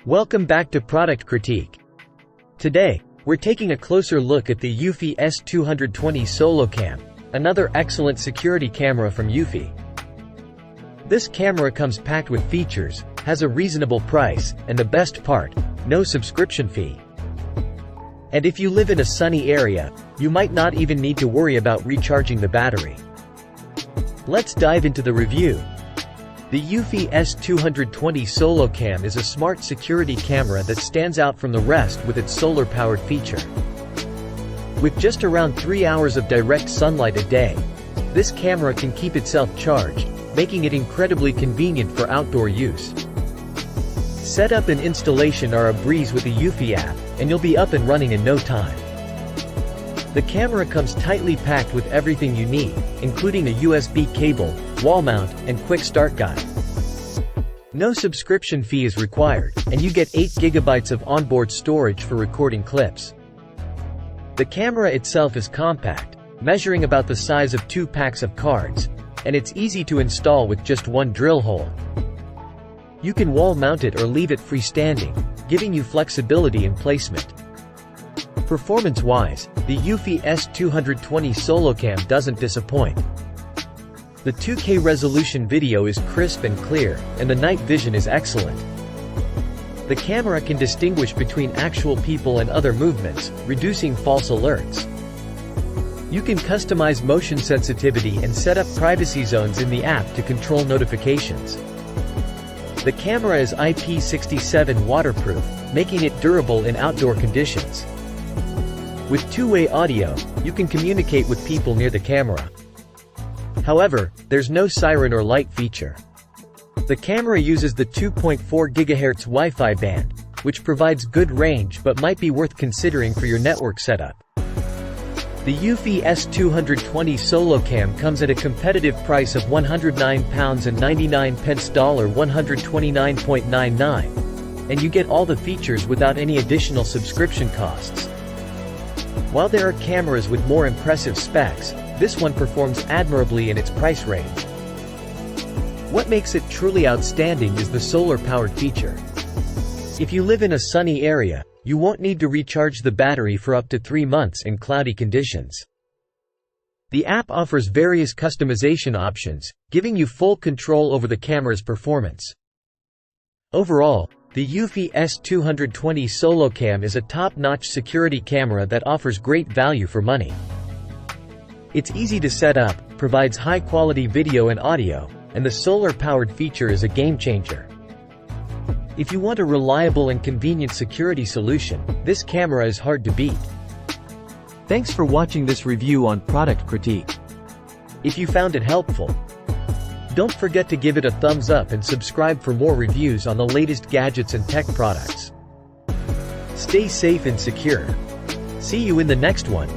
Welcome back to Product Critique. Today, we're taking a closer look at the Eufy S220 SoloCam, another excellent security camera from Eufy. This camera comes packed with features, has a reasonable price, and the best part, no subscription fee. And if you live in a sunny area, you might not even need to worry about recharging the battery. Let's dive into the review. The Eufy S220 SoloCam is a smart security camera that stands out from the rest with its solar-powered feature. With just around 3 hours of direct sunlight a day, this camera can keep itself charged, making it incredibly convenient for outdoor use. Setup and installation are a breeze with the Eufy app, and you'll be up and running in no time. The camera comes tightly packed with everything you need, including a USB cable, wall mount, and quick start guide. No subscription fee is required, and you get 8 GB of onboard storage for recording clips. The camera itself is compact, measuring about the size of 2 packs of cards, and it's easy to install with just one drill hole. You can wall mount it or leave it freestanding, giving you flexibility in placement. Performance-wise, the Eufy S220 SoloCam doesn't disappoint. The 2K resolution video is crisp and clear, and the night vision is excellent. The camera can distinguish between actual people and other movements, reducing false alerts. You can customize motion sensitivity and set up privacy zones in the app to control notifications. The camera is IP67 waterproof, making it durable in outdoor conditions. With two-way audio, you can communicate with people near the camera. However, there's no siren or light feature. The camera uses the 2.4 GHz Wi-Fi band, which provides good range but might be worth considering for your network setup. The Eufy S220 SoloCam comes at a competitive price of £109.99 $129.99, and you get all the features without any additional subscription costs. While there are cameras with more impressive specs, this one performs admirably in its price range. What makes it truly outstanding is the solar-powered feature. If you live in a sunny area, you won't need to recharge the battery for up to 3 months in cloudy conditions. The app offers various customization options, giving you full control over the camera's performance. Overall, the Eufy S220 SoloCam is a top-notch security camera that offers great value for money. It's easy to set up, provides high-quality video and audio, and the solar-powered feature is a game-changer. If you want a reliable and convenient security solution, this camera is hard to beat. Thanks for watching this review on Product Critique. If you found it helpful, don't forget to give it a thumbs up and subscribe for more reviews on the latest gadgets and tech products. Stay safe and secure. See you in the next one.